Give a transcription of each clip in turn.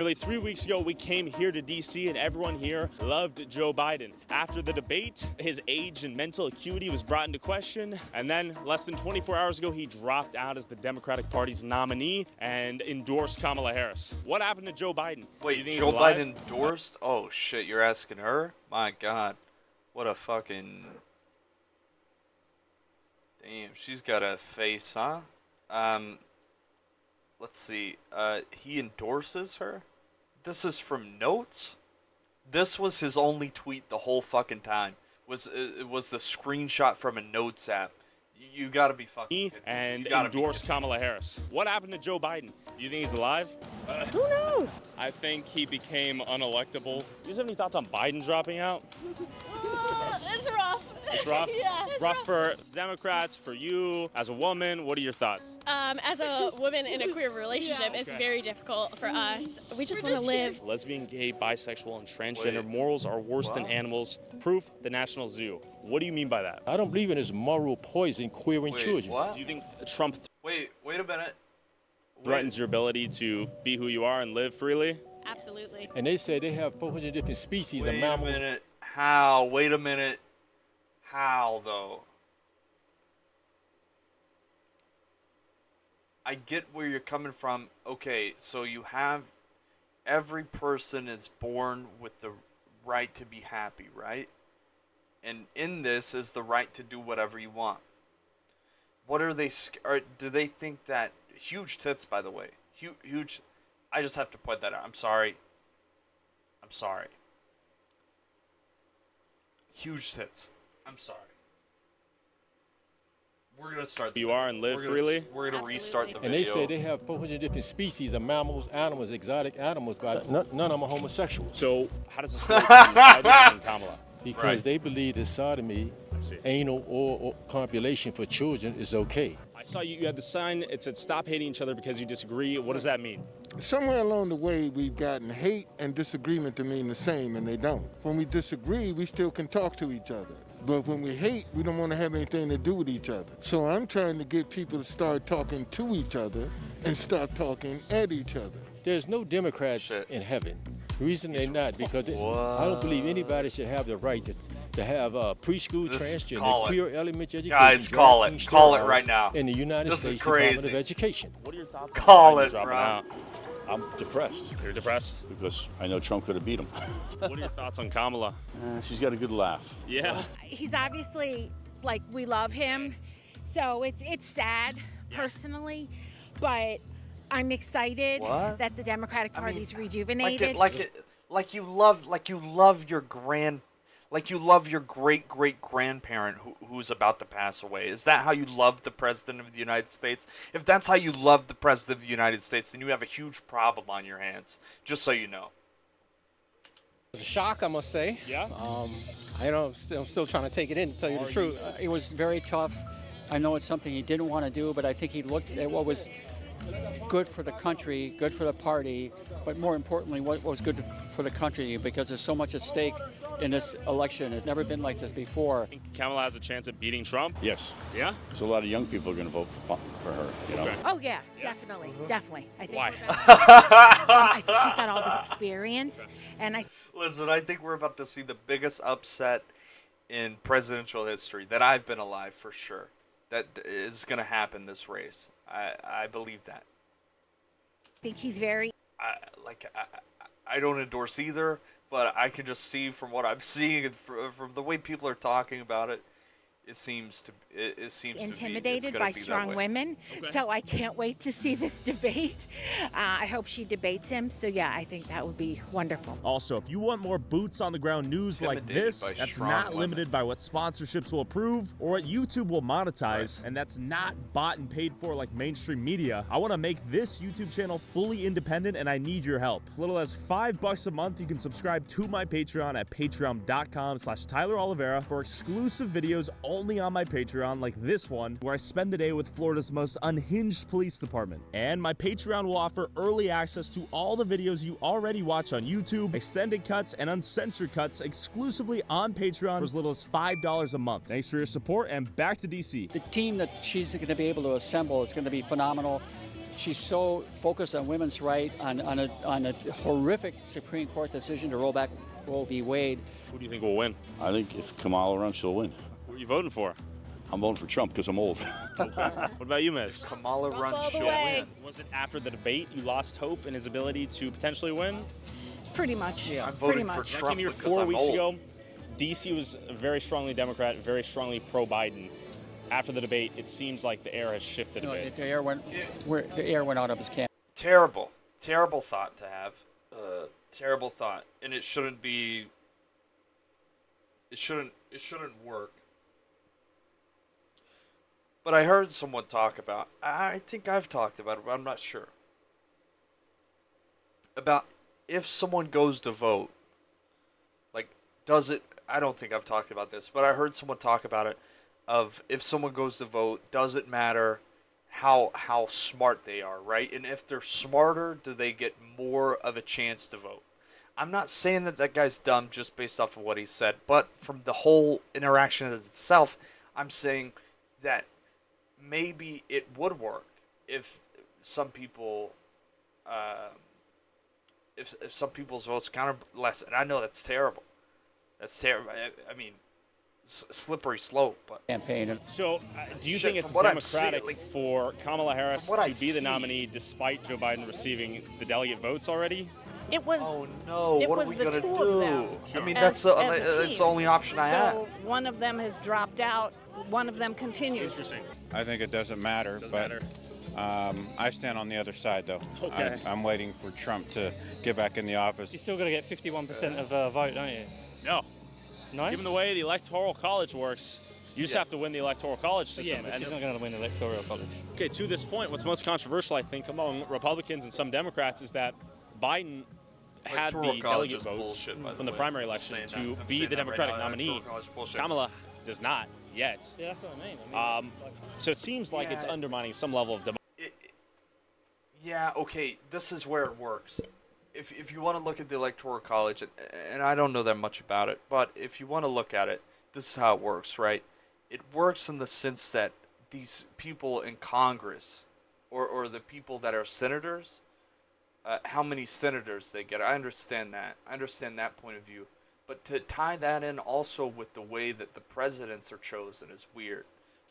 Nearly 3 weeks ago, we came here to D.C. and everyone here loved Joe Biden. After the debate, his age and mental acuity was brought into question. And then less than 24 hours ago, he dropped out as the Democratic Party's nominee and endorsed Kamala Harris. What happened to Joe Biden? Wait, Joe Biden endorsed? Oh shit, you're asking her? My God. What a fucking... Damn, she's got a face, huh? Let's see. He endorses her? This is from notes? This was his only tweet the whole fucking time. It was the screenshot from a notes app. You gotta be fucking kidding. And endorsed Kamala Harris. What happened to Joe Biden? Do you think he's alive? Who knows? I think he became unelectable. Do you have any thoughts on Biden dropping out? It's rough. It's rough? Yeah. It's rough for Democrats, for you, as a woman. What are your thoughts? As a woman in a queer relationship, it's very difficult for us. We just want to live. Lesbian, gay, bisexual, and transgender morals are worse than animals. Proof, the National Zoo. What do you mean by that? I don't believe in this moral poison queering children. What? Do you think Trump Wait a minute. threatens your ability to be who you are and live freely? Absolutely. And they say they have 400 different species of Wait mammals. a minute. How? Wait a minute. How, though? I get where you're coming from. Okay, so you have... Every person is born with the right to be happy, right? And in this is the right to do whatever you want. What are they... do they think that... Huge tits, by the way. Huge... I just have to point that out. I'm sorry. Huge tits. I'm sorry. We're gonna start. You are and live freely. We're gonna restart the video. And they say they have 400 different species of mammals, animals, exotic animals, but none of them are homosexuals. So how does this relate to Biden and Kamala? Because they believe that sodomy, anal or copulation for children is okay. I saw you had the sign. It said "Stop hating each other because you disagree." What does that mean? Somewhere along the way, we've gotten hate and disagreement to mean the same, and they don't. When we disagree, we still can talk to each other. But when we hate, we don't want to have anything to do with each other. So I'm trying to get people to start talking to each other and stop talking at each other. There's no Democrats in heaven. The reason they're not, because I don't believe anybody should have the right to have preschool, transgender, queer, elementary education. Guys, call it right now. In the United States Department of Education. What are your thoughts? Call it, bro. I'm depressed. You're depressed because I know Trump could have beat him. What are your thoughts on Kamala? She's got a good laugh. Yeah. He's obviously, like, we love him, so it's sad personally, but I'm excited that the Democratic Party's rejuvenated. Like you love your great grandparent who's about to pass away. Is that how you love the president of the United States? If that's how you love the president of the United States, then you have a huge problem on your hands. Just so you know. It was a shock, I must say. Yeah. I'm still trying to take it in, to tell you the truth. It was very tough. I know it's something he didn't want to do, but I think he looked at what was good for the country, good for the party, but more importantly, what was good for the country, because there's so much at stake in this election. It's never been like this before. Think Kamala has a chance at beating Trump? Yes. Yeah? So a lot of young people are going to vote for her, you know? Okay. Oh yeah, definitely. I think. Why? I think she's got all the experience, and Listen, I think we're about to see the biggest upset in presidential history that I've been alive for sure. That is going to happen this race. I believe that. I think he's very. I don't endorse either, but I can just see from what I'm seeing and from the way people are talking about it, it seems intimidated by strong women. Okay. So I can't wait to see this debate. I hope she debates him. So yeah, I think that would be wonderful. Also, if you want more boots on the ground news like this, that's not limited by what sponsorships will approve or what YouTube will monetize, and that's not bought and paid for like mainstream media, I want to make this YouTube channel fully independent, and I need your help. Little as $5 a month, you can subscribe to my Patreon at patreon.com/Tyler Oliveira for exclusive videos only on my Patreon, like this one, where I spend the day with Florida's most unhinged police department. And my Patreon will offer early access to all the videos you already watch on YouTube, extended cuts, and uncensored cuts exclusively on Patreon for as little as $5 a month. Thanks for your support, and back to DC. The team that she's going to be able to assemble is going to be phenomenal. she's so focused on women's rights, on a horrific Supreme Court decision to roll back Roe v. Wade. Who do you think will win? I think if Kamala runs, she'll win. Who are you voting for? I'm voting for Trump because I'm old. What about you, Miss? Kamala runs, she'll win. Was it after the debate you lost hope in his ability to potentially win? Pretty much. Yeah. I'm voting Pretty for much. I Trump came here because 4 I'm weeks old. ago. DC was very strongly Democrat, very strongly pro-Biden. After the debate, it seems like the air has shifted a No, bit. the air went out of his camp. Terrible thought to have. Terrible thought, and it shouldn't be. It shouldn't work. But I heard someone talk about. I think I've talked about it, but I'm not sure. About if someone goes to vote. Like, does it? I don't think I've talked about this, but I heard someone talk about it. Of if someone goes to vote, does it matter how smart they are, right? And if they're smarter, do they get more of a chance to vote? I'm not saying that guy's dumb just based off of what he said, but from the whole interaction itself, I'm saying that maybe it would work if some people, if some people's votes counted less. And I know that's terrible. That's terrible. I mean, slippery slope, but Campaign. So, do you think it's from what I'm democratic seeing, like, for Kamala Harris from what to I be the see- nominee despite Joe Biden receiving the delegate votes already? It was. oh no, It what are was we the gonna two do? of them. I mean, as that's a the team. only option I have. So one of them has dropped out. One of them continues. Interesting. I think it doesn't matter, Doesn't but matter. I stand on the other side, though. Okay. I'm waiting for Trump to get back in the office. You still got to get 51% of a vote, don't you? No. No? Given the way the Electoral College works, you just have to win the Electoral College system. Yeah, but And- she's not going to win the Electoral College. Okay, to this point, what's most controversial, I think, among Republicans and some Democrats is that Biden had Electoral the college delegate is votes bullshit, by from the the way. primary I'm election saying to that. I'm be saying the that right Democratic now. nominee. Electoral college is bullshit. Kamala does not yet. Yeah, that's what I mean. So it seems like it's Yeah. undermining some level of democracy. Yeah, okay, this is where it works. If you want to look at the Electoral College, and I don't know that much about it, but if you want to look at it, this is how it works, right? It works in the sense that these people in Congress, or the people that are senators, how many senators they get. I understand that. I understand that point of view. But to tie that in also with the way that the presidents are chosen is weird.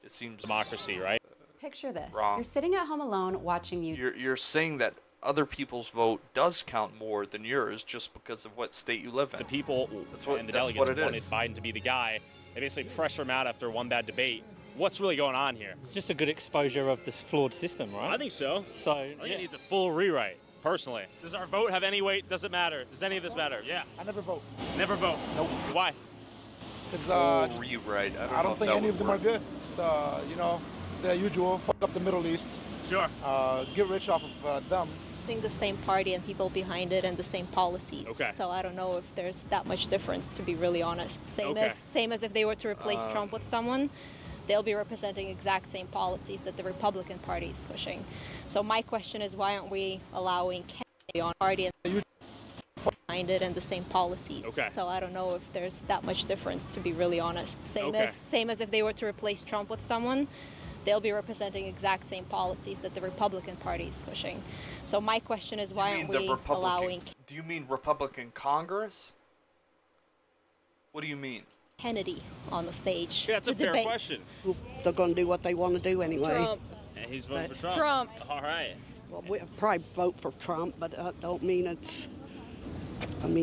It seems democracy, right? Picture this. Wrong. You're sitting at home alone watching you. You're saying that other people's vote does count more than yours just because of what state you live in. The people and the that's delegates what it wanted is. Biden to be the guy. They basically pressure him out after one bad debate. What's really going on here? It's just a good exposure of this flawed system, right? I think so. So, I think it needs a full rewrite, personally. Does our vote have any weight? Does it matter? Does any of this matter? Yeah. I never vote. Never vote? Nope. Why? It's, Full just- rewrite. I don't think any of them are good. Just, the usual, fuck up the Middle East. Sure. Get rich off of them. The same party and people behind it and the same policies. Okay. So I don't know if there's that much difference, to be really honest. Same Okay. as if they were to replace Trump with someone, they'll be representing exact same policies that the Republican Party is pushing. So my question is, why aren't we allowing Kennedy on party and behind it and the same policies? Okay. So I don't know if there's that much difference, to be really honest. Same as if they were to replace Trump with someone, they'll be representing exact same policies that the Republican Party is pushing. So my question is, why aren't we allowing Do you mean Republican Congress? What do you mean? Kennedy on the stage? Yeah, that's a to fair debate? question. They're going to do what they want to do anyway. Trump. And he's voting But- for Trump. Trump. All right. Well, we'll probably vote for Trump, but that don't mean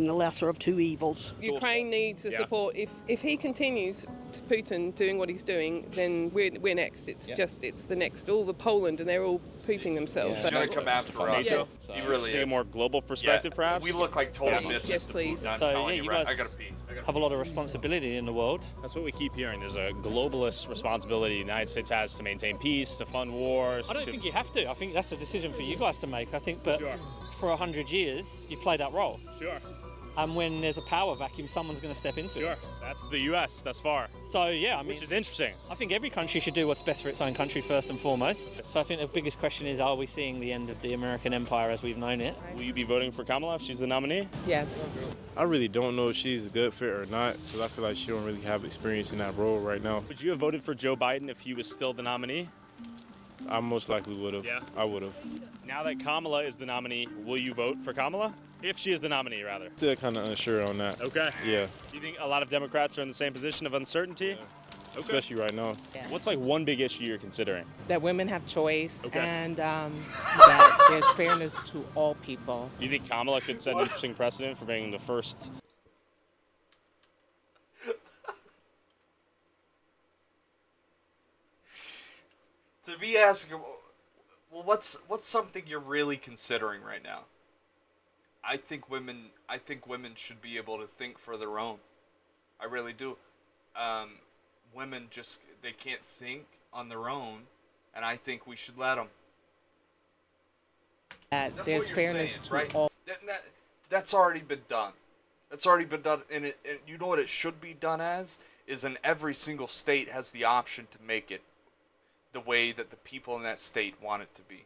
the lesser of two evils. Ukraine needs the Yeah. support. If he continues to Putin doing what he's doing, then we're next. It's it's the next. All the Poland and they're all pooping themselves. He's going to come after us. NATO. He really Take a is. more global perspective, perhaps. We look like total Yeah. bitches Yes, to please. Putin. I'm So, telling yeah, you, you right? guys I got to pee. have a lot of responsibility in the world. That's what we keep hearing. There's a globalist responsibility the United States has to maintain peace, to fund wars. I don't think you have to. I think that's a decision for you guys to make. I think, but Sure. for 100 years, you play that role. Sure. And when there's a power vacuum, someone's going to step into Sure. it. That's the U.S. thus far. So, yeah, I mean, Which is interesting. I think every country should do what's best for its own country first and foremost. So I think the biggest question is, are we seeing the end of the American empire as we've known it? Will you be voting for Kamala if she's the nominee? Yes. I really don't know if she's a good fit or not, because I feel like she don't really have experience in that role right now. Would you have voted for Joe Biden if he was still the nominee? I most likely would have. Yeah. I would have. Now that Kamala is the nominee, will you vote for Kamala? If she is the nominee, rather. Still kind of unsure on that. Okay. Yeah. Do you think a lot of Democrats are in the same position of uncertainty? Okay. Especially right now. Yeah. What's like one big issue you're considering? That women have choice Okay. and that there's fairness to all people. Do you think Kamala could set an interesting precedent for being the first? To be asking, well, what's something you're really considering right now? I think women should be able to think for their own. I really do. Women they can't think on their own, and I think we should let them. That That's there's what you're fairness saying, to right? all. That's already been done. That's already been done, and you know what it should be done as? Is in every single state has the option to make it the way that the people in that state want it to be.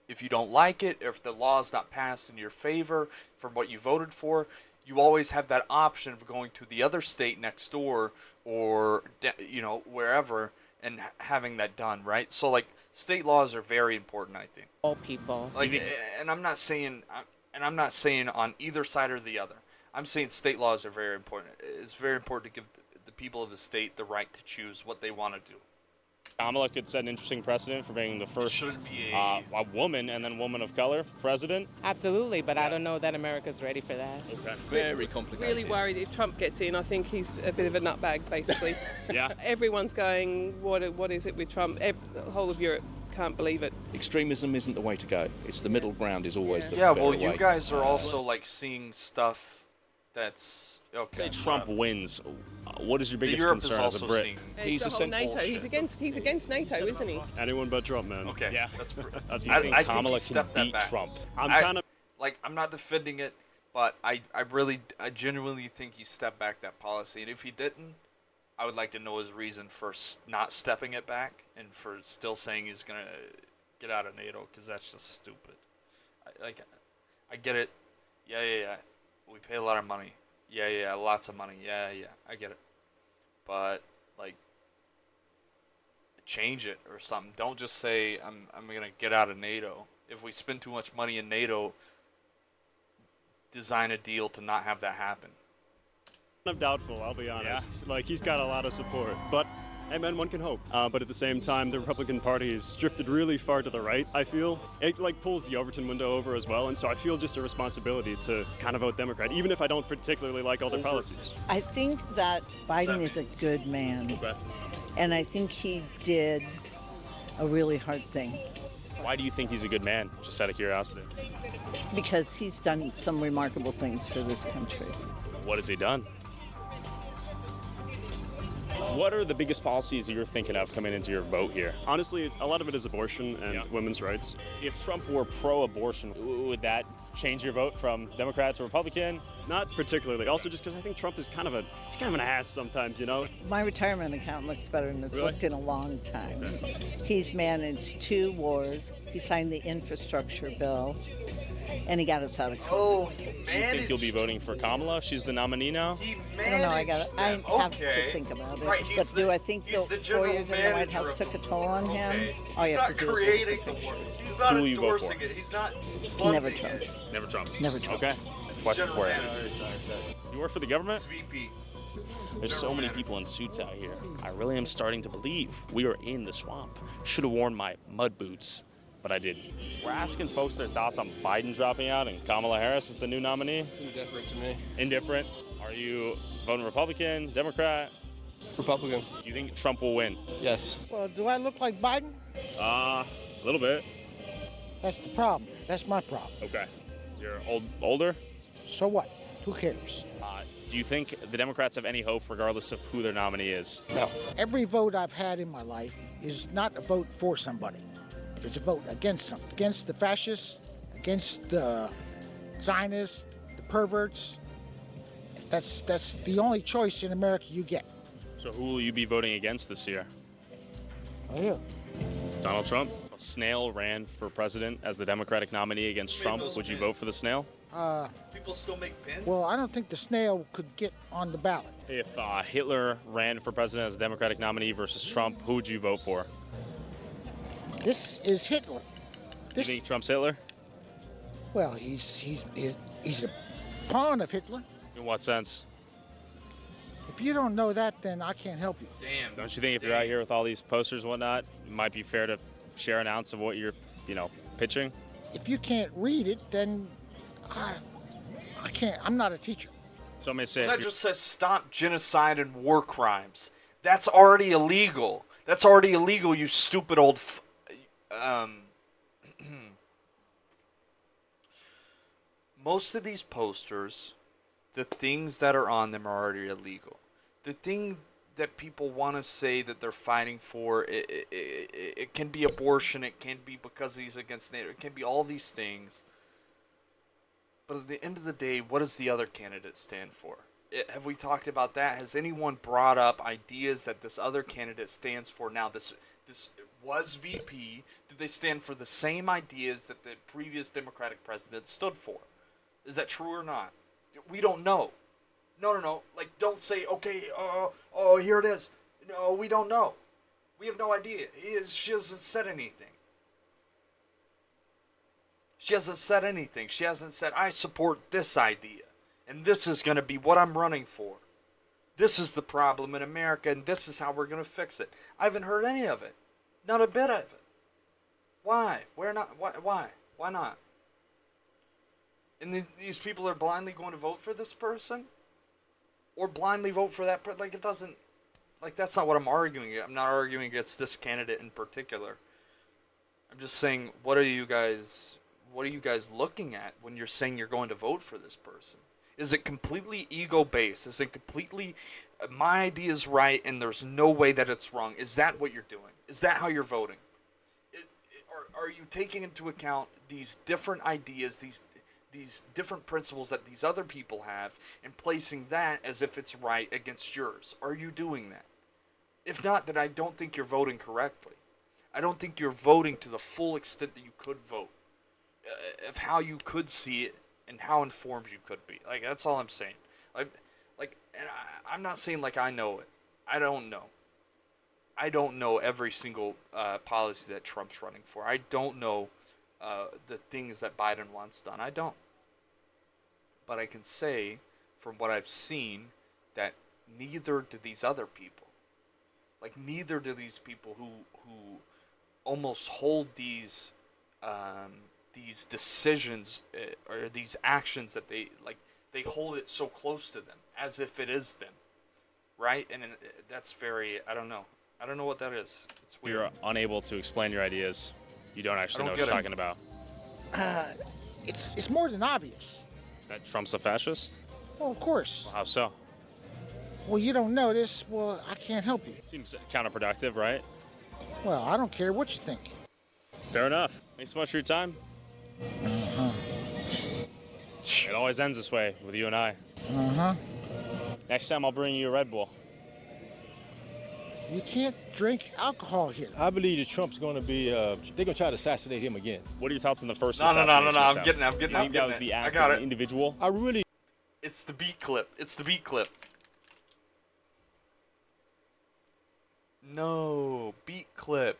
If you don't like it, or if the law is not passed in your favor from what you voted for, you always have that option of going to the other state next door or, wherever and having that done, right? So, like, state laws are very important, I think. All people. Like, and I'm not saying on either side or the other. I'm saying state laws are very important. It's very important to give the people of the state the right to choose what they want to do. Kamala could set an interesting precedent for being the first be a woman and then woman of color president. Absolutely, but I don't know that America's ready for that. Okay. Very complicated. Really worried if Trump gets in. I think he's a bit of a nutbag, basically. Yeah. Everyone's going, what is it with Trump? The whole of Europe can't believe it. Extremism isn't the way to go. It's the middle ground is always the Yeah, better well, way. you guys are also like seeing stuff that's okay. Say Trump wins. What is your biggest Europe concern is as a also Brit? seeing- He's the a whole NATO. bullshit. He's against NATO, isn't he? Anyone but Trump, man. Okay, Yeah. that's That's I think think Kamala he can stepped that beat back. Trump. I'm not defending it, but I genuinely think he stepped back that policy, and if he didn't, I would like to know his reason for not stepping it back and for still saying he's gonna get out of NATO, because that's just stupid. I get it. Yeah. We pay a lot of money. Yeah, lots of money. Yeah, I get it. But like, change it or something. Don't just say I'm gonna get out of NATO. If we spend too much money in NATO, design a deal to not have that happen. I'm doubtful, I'll be honest. Like, he's got a lot of support, but hey man, one can hope. But at the same time, the Republican Party has drifted really far to the right, I feel. It like pulls the Overton window over as well, and so I feel just a responsibility to kind of vote Democrat, even if I don't particularly like all their policies. I think that Biden is a good man, Okay. and I think he did a really hard thing Why do you think he's a good man? Just out of curiosity. because he's done some remarkable things for this country. What has he done? What are the biggest policies you're thinking of coming into your vote here? Honestly, a lot of it is abortion and women's rights. If Trump were pro-abortion, would that change your vote from Democrat to Republican? Not particularly. Also, just because I think Trump is kind of an ass sometimes, you know? My retirement account looks better than it's Really? looked in a long time. He's managed 2 wars. He signed the infrastructure bill, and he got us out of COVID. Oh, Do you think you'll be voting for Kamala if she's the nominee now? I don't know. I have to think about it. Right, but do I think he's the the 4 general years in the White manager House of took a toll on him? Okay. All you He's have not to do creating is the look at war. the pictures. He's not Who will you vote endorsing for? it. He's not Never funding Trump. it. Never Trump. Never Trump. Okay. Question General for you. manager. You work for the government? VP. There's so many people in suits out here. I really am starting to believe we are in the swamp. Should have worn my mud boots, but I didn't. We're asking folks their thoughts on Biden dropping out and Kamala Harris is the new nominee. Indifferent to me. Indifferent. Are you voting Republican, Democrat? Republican. Do you think Trump will win? Yes. Well, do I look like Biden? A little bit. That's the problem. That's my problem. Okay. You're older? So what? Who cares? Do you think the Democrats have any hope regardless of who their nominee is? No. Every vote I've had in my life is not a vote for somebody. It's a vote against something. Against the fascists, against the Zionists, the perverts. That's the only choice in America you get. So who will you be voting against this year? Right here. Donald Trump? A snail ran for president as the Democratic nominee against Trump. Would you vote for the snail? People still make pins? Well, I don't think the snail could get on the ballot. If Hitler ran for president as a Democratic nominee versus Trump, who would you vote for? This is Hitler. You think Trump's Hitler? Well, he's a pawn of Hitler. In what sense? If you don't know that, then I can't help you. Damn. Don't you think if you're out here with all these posters and whatnot, it might be fair to share an ounce of what you're, pitching? If you can't read it, then I can't. I'm not a teacher. So I'm gonna say That just says stop genocide and war crimes. That's already illegal. That's already illegal, you stupid old. Most of these posters, the things that are on them are already illegal. The thing that people want to say that they're fighting for, it can be abortion, it can be because he's against NATO, it can be all these things. But at the end of the day, what does the other candidate stand for? Have we talked about that? Has anyone brought up ideas that this other candidate stands for? Now, this was VP. Did they stand for the same ideas that the previous Democratic president stood for? Is that true or not? We don't know. No. Like, don't say, okay, here it is. No, we don't know. We have no idea. She hasn't said anything. She hasn't said anything. She hasn't said, I support this idea, and this is going to be what I'm running for. This is the problem in America, and this is how we're going to fix it. I haven't heard any of it. Not a bit of it. Why? Why not? And these people are blindly going to vote for this person? Or blindly vote for that person? Like, it doesn't... Like, that's not what I'm arguing. I'm not arguing against this candidate in particular. I'm just saying, what are you guys looking at when you're saying you're going to vote for this person? Is it completely ego-based? Is it completely, my idea is right and there's no way that it's wrong? Is that what you're doing? Is that how you're voting? Are you taking into account these different ideas, these different principles that these other people have, and placing that as if it's right against yours? Are you doing that? If not, then I don't think you're voting correctly. I don't think you're voting to the full extent that you could vote, of how you could see it and how informed you could be. Like, that's all I'm saying. And I'm not saying like I know it. I don't know. I don't know every single policy that Trump's running for. I don't know the things that Biden wants done. I don't. But I can say, from what I've seen, that neither do these other people. Like, neither do these people who almost hold these decisions or these actions that they hold it so close to them as if it is them, right? And that's very, I don't know what that is. It's weird. You're unable to explain your ideas. You don't actually know what you're talking about. It's more than obvious. That Trump's a fascist? Well, of course. Well, how so? Well, you don't know this. Well, I can't help you. Seems counterproductive, right? Well, I don't care what you think. Fair enough. Thanks so much for your time. It always ends this way with you and I. Next time I'll bring you a Red Bull. You can't drink alcohol here. I believe that Trump's going to be, they're going to try to assassinate him again. What are your thoughts on the first No, assassination I'm attempt? getting You think that was the act of an individual? I really... It's the beat clip. No, beat clip.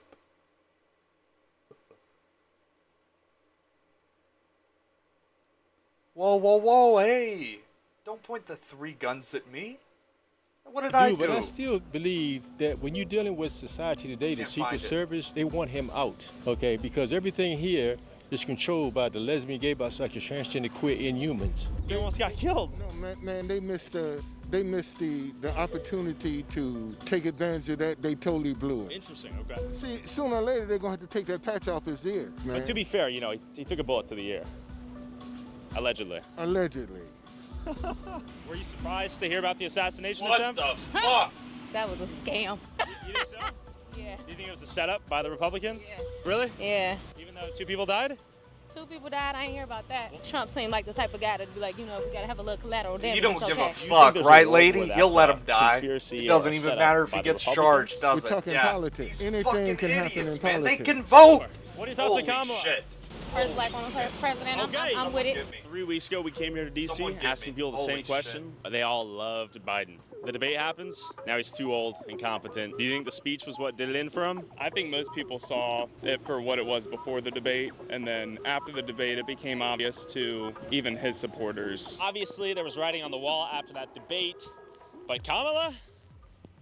Whoa, hey. Don't point the 3 guns at me. What did I do? But I still believe that when you're dealing with society today, the Secret Service, they want him out, okay? Because everything here is controlled by the lesbian, gay, bisexual, transgender, queer, inhumans. He almost got killed. No, man, they missed the opportunity to take advantage of that. They totally blew it. Interesting, okay. See, sooner or later, they're going to have to take that patch off his ear, man. But to be fair, he took a bullet to the ear. Allegedly. Were you surprised to hear about the assassination attempt? What the fuck? That was a scam. You think so? Yeah. Do you think it was a setup by the Republicans? Yeah. Really? Yeah. Even though 2 people died? 2 people died. I ain't hear about that. Trump seemed like the type of guy to be like, we gotta have a little collateral damage. You don't it's give okay. a fuck, right, lady? He'll let him die. It doesn't even matter if he gets charged, does it? We're talking politics. Anything can happen in politics. Man, they can vote. What are your thoughts on Holy Kamala? shit. First black woman president. Okay. I'm with it. 3 weeks ago, we came here to D.C. asking people the same question. They all loved Biden. The debate happens. Now he's too old, incompetent. Do you think the speech was what did it in for him? I think most people saw it for what it was before the debate, and then after the debate, it became obvious to even his supporters. Obviously, there was writing on the wall after that debate. But Kamala,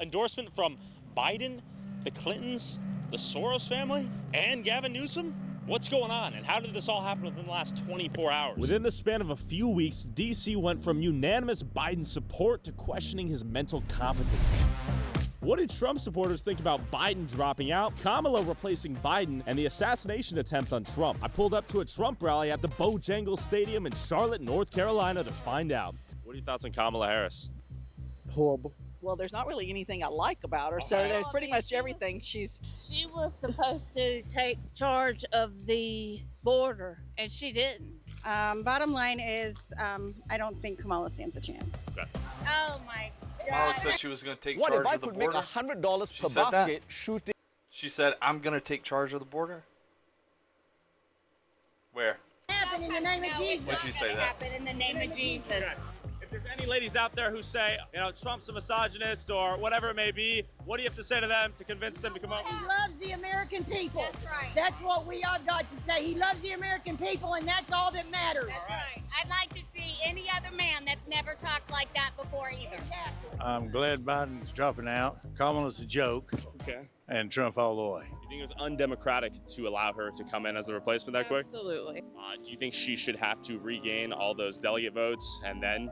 endorsement from Biden, the Clintons, the Soros family, and Gavin Newsom? What's going on, and how did this all happen within the last 24 hours? Within the span of a few weeks, DC went from unanimous Biden support to questioning his mental competency. What did Trump supporters think about Biden dropping out, Kamala replacing Biden, and the assassination attempt on Trump? I pulled up to a Trump rally at the Bojangles Stadium in Charlotte, North Carolina to find out. What are your thoughts on Kamala Harris? Horrible. Well, there's not really anything I like about her, so there's pretty much everything She was supposed to take charge of the border, and she didn't. Bottom line is, I don't think Kamala stands a chance. Okay. Oh my Kamala said she was going to take charge of the border. What if I could make $100 She per said that? basket shooting? She said, "I'm going to take charge of the border." Where? Happen in the name of Jesus. What'd she say that? Happen in the name of Jesus. Okay. If there's any ladies out there who say, Trump's a misogynist or whatever it may be, what do you have to say to them to convince them to come out? He loves the American people. That's right. That's what we all got to say. He loves the American people, and that's all that matters. That's right. I'd like to see any other man that's never talked like that before either. Exactly. I'm glad Biden's dropping out. Kamala's a joke. Okay. And Trump all the way. You think it was undemocratic to allow her to come in as a replacement that quick? Absolutely. Do you think she should have to regain all those delegate votes and then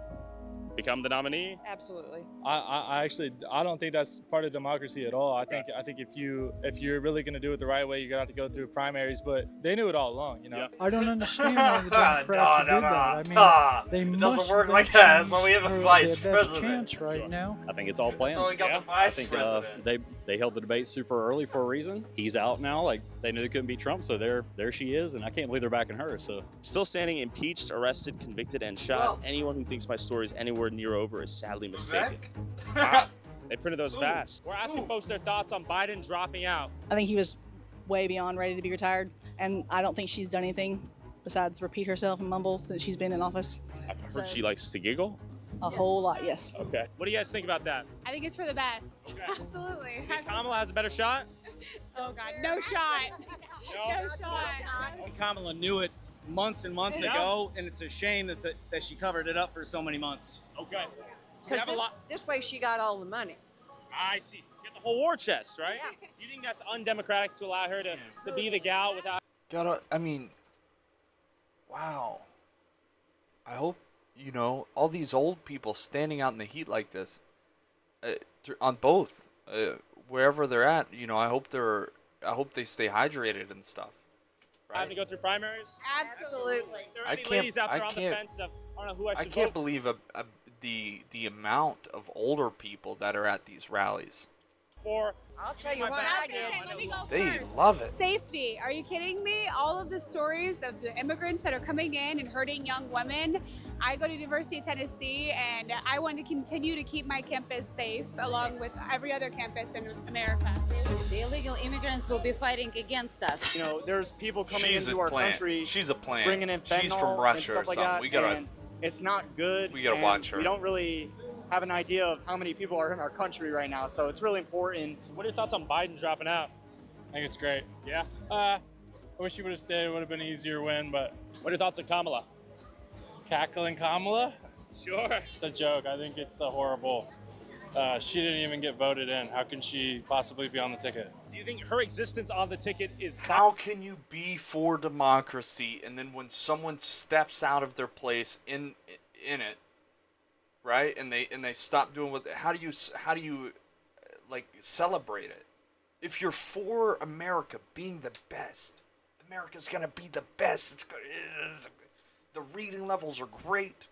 become the nominee? Absolutely. I actually don't think that's part of democracy at all. I think if you're really going to do it the right way, you're going to have to go through primaries. But they knew it all along, Yeah. I don't understand why the Democrats did that. I mean, it doesn't work like that. That's why we have a vice president. Chance right now. I think it's all planned. That's why we got the vice president. They held the debate super early for a reason. He's out now. Like they knew they couldn't beat Trump, so there she is, and I can't believe they're backing her. So still standing, impeached, arrested, convicted, and shot. Anyone who thinks my story is anywhere near over is sadly mistaken. They printed those fast. We're asking folks their thoughts on Biden dropping out. I think he was way beyond ready to be retired, and I don't think she's done anything besides repeat herself and mumble since she's been in office. I've heard she likes to giggle. A whole lot, yes. Okay. What do you guys think about that? I think it's for the best. Absolutely. You think Kamala has a better shot? Oh God, no shot. No shot. Kamala knew it months and months Yeah. ago, and it's a shame that she covered it up for so many months. Okay. Because this way she got all the money. I see. Get the whole war chest, right? Yeah. You think that's undemocratic to allow her to be the gal without? Wow. I hope, all these old people standing out in the heat like this, on both, wherever they're at, I hope they stay hydrated and stuff. Having to go through primaries? Absolutely. There are any ladies out there on the fence of, I don't know who I should I can't vote. believe the amount of older people that are at these rallies. I'll tell you what I did. Let me go They first. love it. Safety. Are you kidding me? All of the stories of the immigrants that are coming in and hurting young women. I go to University of Tennessee, and I want to continue to keep my campus safe along with every other campus in America. The illegal immigrants will be fighting against us. There's people coming She's into a our plant. country. She's a plant. Bringing in fentanyl She's from Russia and or stuff like something. that, We gotta. and it's not good. We gotta and watch her. We don't really have an idea of how many people are in our country right now, so it's really important. What are your thoughts on Biden dropping out? I think it's great. Yeah. I wish he would have stayed. It would have been an easier win, but What are your thoughts on Kamala? cackling Kamala? Sure. It's a joke. I think it's horrible. She didn't even get voted in. How can she possibly be on the ticket? Do you think her existence on the ticket is? How can you be for democracy and then when someone steps out of their place in it, right? And they stop doing what? How do you like celebrate it? If you're for America being the best, America's gonna be the best. The reading levels are great.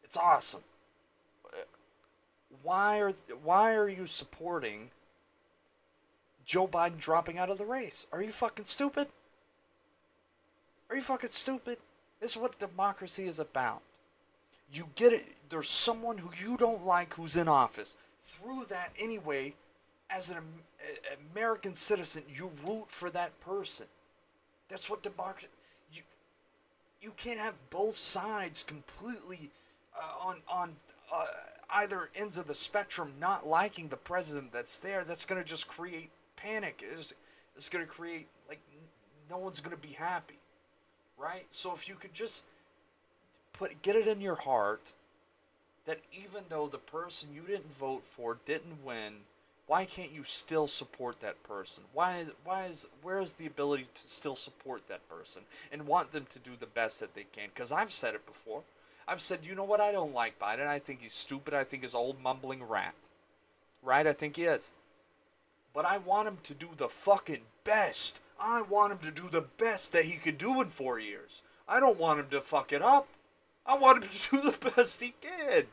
It's awesome. Why are you supporting Joe Biden dropping out of the race? Are you fucking stupid? Are you fucking stupid? This is what democracy is about. You get it. There's someone who you don't like who's in office. Through that anyway, as an American citizen, you root for that person. That's what democracy. You can't have both sides completely on either ends of the spectrum not liking the president that's there. That's gonna just create panic. It's gonna create like no one's gonna be happy, right? So if you could just get it in your heart that even though the person you didn't vote for didn't win, why can't you still support that person? Where is the ability to still support that person and want them to do the best that they can? Because I've said it before. I've said, you know what, I don't like Biden. I think he's stupid. I think he's an old mumbling rat. Right? I think he is. But I want him to do the fucking best. I want him to do the best that he could do in 4 years. I don't want him to fuck it up. I want him to do the best he can.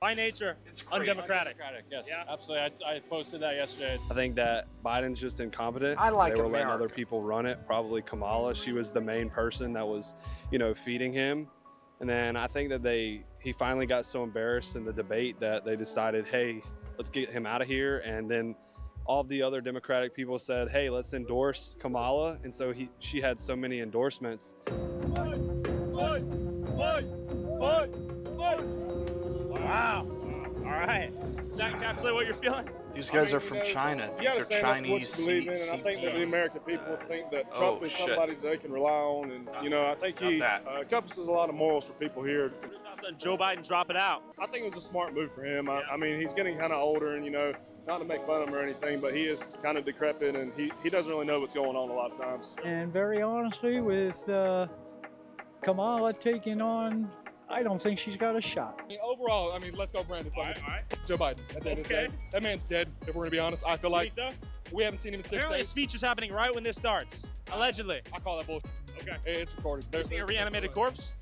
By nature, it's crazy. undemocratic. Yes, absolutely. I posted that yesterday. I think that Biden's just incompetent. I like They were letting America. other people run it. Probably Kamala. She was the main person that was, feeding him. And then I think that he finally got so embarrassed in the debate that they decided, hey, let's get him out of here. And then all of the other Democratic people said, hey, let's endorse Kamala. And so she had so many endorsements. Wow. All right. Does that encapsulate what you're feeling? These guys are from China. These are Chinese believe in, and I think that the American people think that Trump is somebody that they can rely on, and I think he encompasses a lot of morals for people here. What are your thoughts on Joe Biden dropping out? I think it was a smart move for him. I mean, he's getting kind of older, and not to make fun of him or anything, but he is kind of decrepit, and he doesn't really know what's going on a lot of times. And very honestly, with Kamala taking on, I don't think she's got a shot. Overall, let's go Brandon. All right. Joe Biden. At the end of the day. That man's dead, if we're going to be honest. I feel like we haven't seen him in 6 Apparently days. a speech is happening right when this starts. Allegedly. I call that bullshit. Okay. It's recorded. You see a reanimated corpse?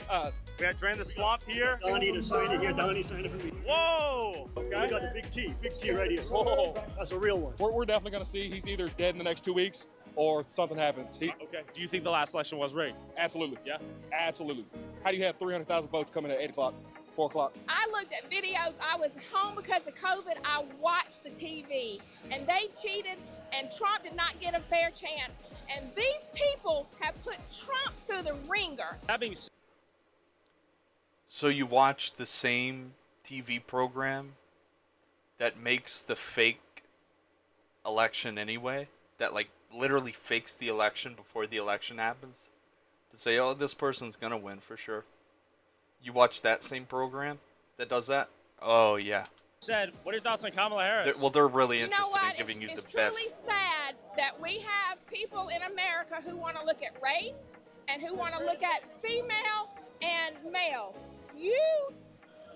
We had drained the swamp here. Donnie to sign it here. Donnie signed it for me. Whoa! We got the big T right here. Whoa. That's a real one. We're definitely going to see he's either dead in the next 2 weeks or something happens. Okay. Do you think the last election was rigged? Absolutely. Yeah? Absolutely. How do you have 300,000 votes coming at 8 o'clock, 4 o'clock? I looked at videos. I was home because of COVID. I watched the TV, and they cheated, and Trump did not get a fair chance. And these people have put Trump through the ringer. So you watch the same TV program that makes the fake election anyway? That literally fakes the election before the election happens? To say, oh, this person's gonna win for sure. You watch that same program that does that? Oh, yeah. What are your thoughts on Kamala Harris? They're really You know interested what? in giving you the It's truly best. sad that we have people in America who want to look at race and who want to look at female and male. You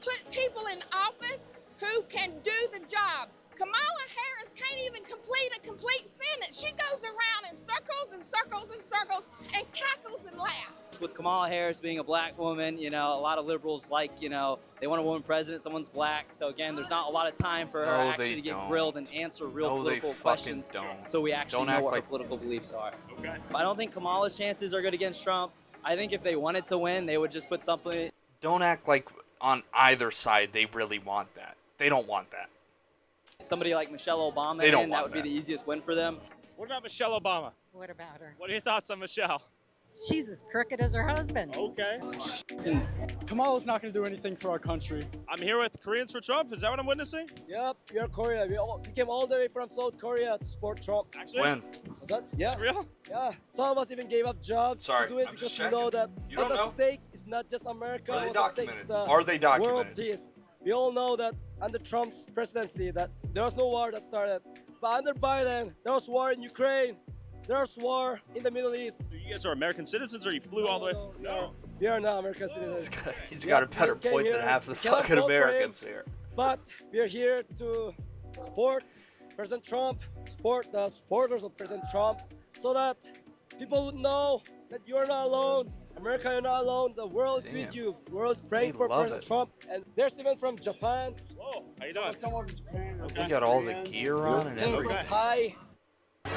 put people in office who can do the job. Kamala Harris can't even complete a complete sentence. She goes around in circles and circles and circles and cackles and laughs. With Kamala Harris being a black woman, a lot of liberals they want a woman president, someone's black. So again, there's not a lot of time for her actually to get grilled and answer real political questions. So we actually know what her political beliefs are. Okay. I don't think Kamala's chances are good against Trump. I think if they wanted to win, they would just put something. Don't act like on either side they really want that. They don't want that. Somebody like Michelle Obama, They don't that want would be that. the easiest win for them. What about Michelle Obama? What about her? What are your thoughts on Michelle? She's as crooked as her husband. Okay. Kamala's not going to do anything for our country. I'm here with Koreans for Trump. Is that what I'm witnessing? Yep, we are Korea. We came all the way from South Korea to support Trump. Actually? When? Was that? Yeah. Real? Yeah. Some of us even gave up jobs Sorry, to do it I'm because just we know checking. that You what's don't at know? stake is not just America. Are they what's at stake is documented? the Are they documented? world peace. We all know that under Trump's presidency that there was no war that started. But under Biden, there was war in Ukraine. There's war in the Middle East. So you guys are American citizens or you flew all the way? No. We are not American citizens. He's got a better just came point here. than half the We cannot fucking vote for him, Americans here. But we are here to support President Trump, support the supporters of President Trump, so that people would know that you are not alone. America, you're not alone. The world is with you. The world is praying They for love President it. Trump. And there's even from Japan. Whoa, how you doing? Someone from Japan. They got all the gear on and From everything. Thai.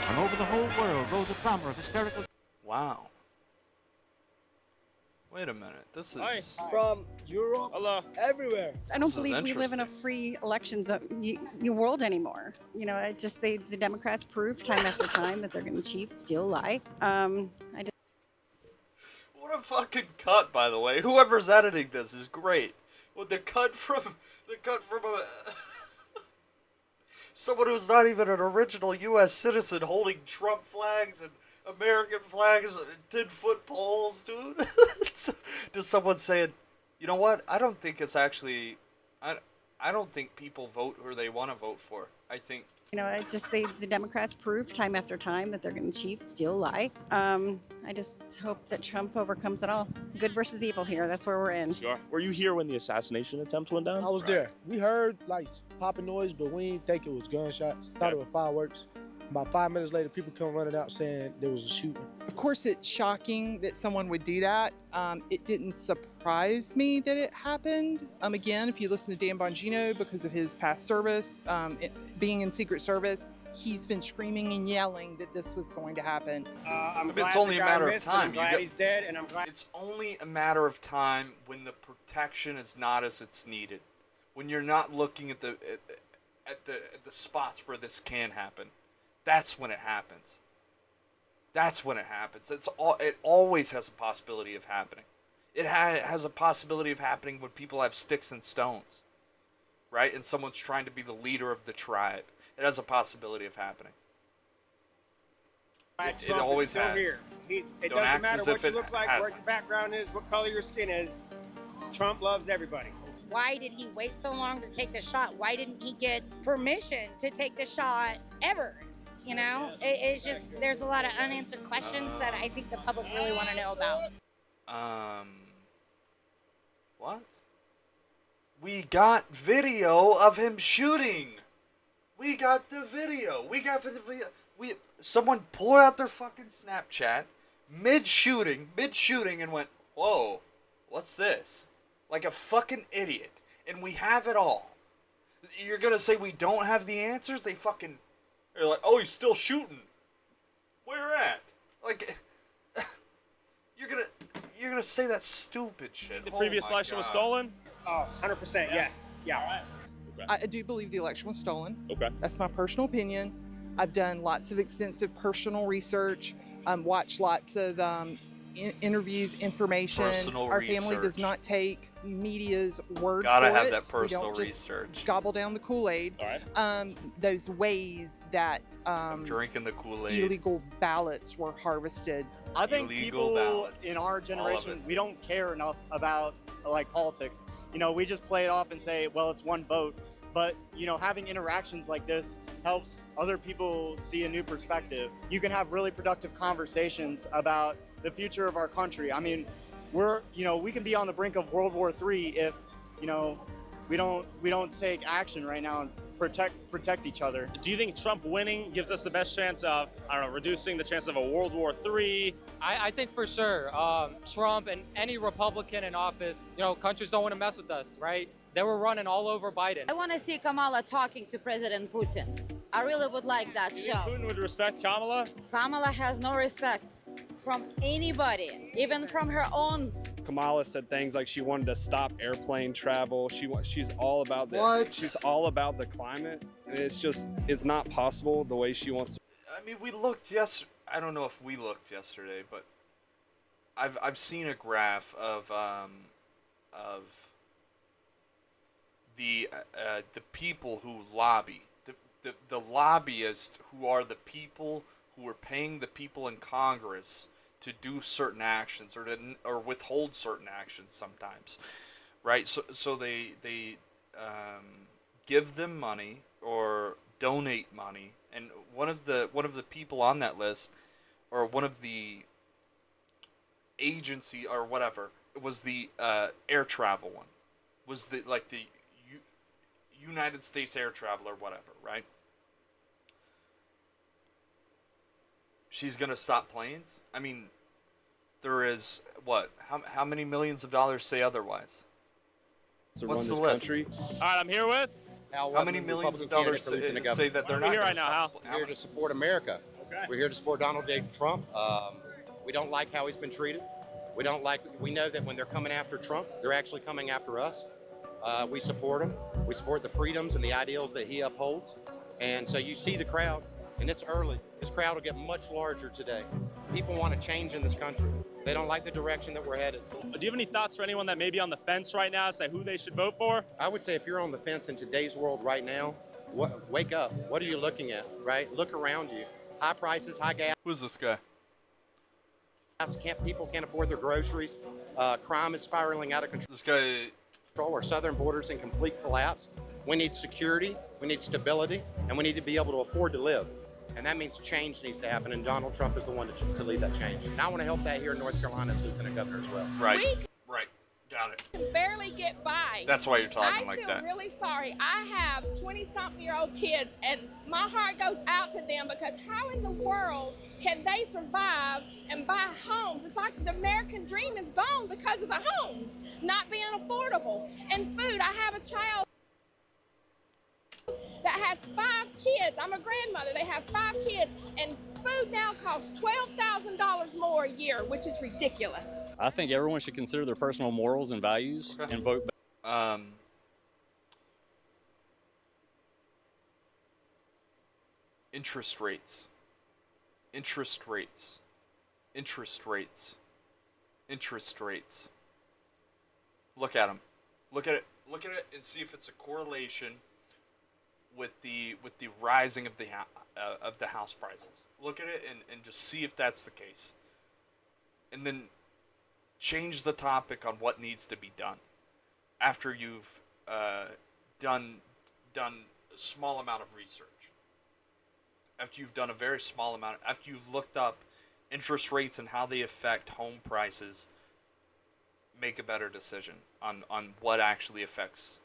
And over the whole world rose a clamor of hysterical. Wow. Wait a minute. This is from Europe, everywhere. I don't believe we live in a free elections world anymore. You know, the Democrats prove time after time that they're going to cheat, steal, lie. What a fucking cut, by the way. Whoever's editing this is great. Well, the cut from someone who's not even an original U.S. citizen holding Trump flags and American flags and 10-foot poles, dude. To someone saying, you know what? I don't think it's actually. I don't think people vote who they want to vote for. I think. You know, the Democrats prove time after time that they're going to cheat, steal, lie. I just hope that Trump overcomes it all. Good versus evil here. That's where we're in. Sure. Were you here when the assassination attempt went down? I was there. We heard like popping noise, but we didn't think it was gunshots. Thought it was fireworks. About 5 minutes later, people come running out saying there was a shooting. Of course, it's shocking that someone would do that. It didn't surprise me that it happened. Again, if you listen to Dan Bongino, because of his past service, being in Secret Service, he's been screaming and yelling that this was going to happen. It's only a matter of time. I'm glad he's dead, and I'm glad. It's only a matter of time when the protection is not as it's needed. When you're not looking at the spots where this can happen. That's when it happens. That's when it happens. It always has a possibility of happening. It has a possibility of happening when people have sticks and stones, right? And someone's trying to be the leader of the tribe. It has a possibility of happening. It always has. Here. It doesn't matter what you look like, what your background is, what color your skin is. Trump loves everybody. Why did he wait so long to take the shot? Why didn't he get permission to take the shot ever? You know, it's just, there's a lot of unanswered questions that I think the public really want to know about. What? We got video of him shooting. We got the video. Someone pulled out their fucking Snapchat mid-shooting, and went, whoa, what's this? Like a fucking idiot. And we have it all. You're gonna say we don't have the answers? They're like, oh, he's still shooting. Where at? Like, you're gonna say that stupid shit. The previous election was stolen? Oh, 100%, yes. Yeah. Okay. I do believe the election was stolen. Okay. That's my personal opinion. I've done lots of extensive personal research, watched lots of interviews, information. Our family does not take media's word for it. Gotta have that personal we don't just research. Gobble down the Kool-Aid. All right. Those ways that I'm drinking the Kool-Aid. illegal ballots were harvested. I think Illegal people ballots. in our generation, we don't care enough about like politics. You know, we just play it off and say, well, it's one vote. But, you know, having interactions like this helps other people see a new perspective. You can have really productive conversations about the future of our country. I mean, we can be on the brink of World War III if, you know, we don't take action right now and protect each other. Do you think Trump winning gives us the best chance of, reducing the chance of a World War III? I think for sure, Trump and any Republican in office, countries don't want to mess with us, right? They were running all over Biden. I want to see Kamala talking to President Putin. I really would like that Do you show. think Putin would respect Kamala? Kamala has no respect from anybody, even from her own. Kamala said things like she wanted to stop airplane travel. She's all about She's all about the climate, and it's not possible the way she wants to. I mean, I don't know if we looked yesterday, but I've seen a graph of the people who lobby, the lobbyists who are the people who are paying the people in Congress to do certain actions or withhold certain actions sometimes, right? So they give them money or donate money, and one of the people on that list, or one of the agency or whatever, it was the air travel one, was the United States Air Travel or whatever, right? She's gonna stop planes? I mean, there is what? How many millions of dollars say otherwise? What's the list? All right, I'm here with. How many millions of dollars say that they're not here going right to now, Hal? We're here to support America. Okay. We're here to support Donald J. Trump. We don't like how he's been treated. We don't like. We know that when they're coming after Trump, they're actually coming after us. We support him. We support the freedoms and the ideals that he upholds. And so you see the crowd, and it's early. This crowd will get much larger today. People want to change in this country. They don't like the direction that we're headed. Do you have any thoughts for anyone that may be on the fence right now, say who they should vote for? I would say if you're on the fence in today's world right now, wake up. What are you looking at, right? Look around you. High prices, high gas. Who's this guy? People can't afford their groceries. Crime is spiraling out of control. This guy. Our southern border's in complete collapse. We need security, we need stability, and we need to be able to afford to live. And that means change needs to happen, and Donald Trump is the one to lead that change. And I want to help that here in North Carolina as lieutenant governor as well. Right. Right. Got it. Can barely get by. That's why you're talking like that. I feel really sorry. I have 20-something-year-old kids, and my heart goes out to them because how in the world can they survive and buy homes? It's like the American dream is gone because of the homes not being affordable. And food. I have a child that has 5 kids. I'm a grandmother. They have 5 kids, and food now costs $12,000 more a year, which is ridiculous. I think everyone should consider their personal morals and values and vote. Interest rates. Interest rates. Interest rates. Interest rates. Look at them. Look at it. Look at it and see if it's a correlation with the rising of the house prices. Look at it and just see if that's the case. And then change the topic on what needs to be done after you've done a small amount of research. After you've done a very small amount, after you've looked up interest rates and how they affect home prices, make a better decision on what actually affects.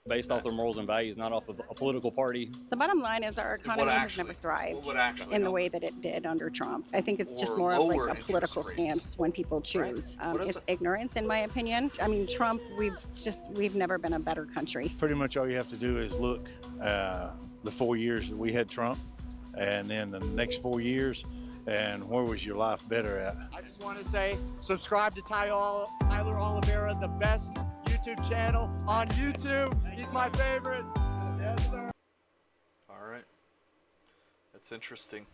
Based off their morals and values, not off of a political party. The bottom line is our economy has never thrived in the way that it did under Trump. I think it's just more of like a political stance when people choose. It's ignorance, in my opinion. I mean, Trump, we've never been a better country. Pretty much all you have to do is look the 4 years that we had Trump, and then the next 4 years, and where was your life better at? I just want to say, subscribe to Tyler Oliveira, the best YouTube channel on YouTube. He's my favorite. Yes, sir. All right. That's interesting.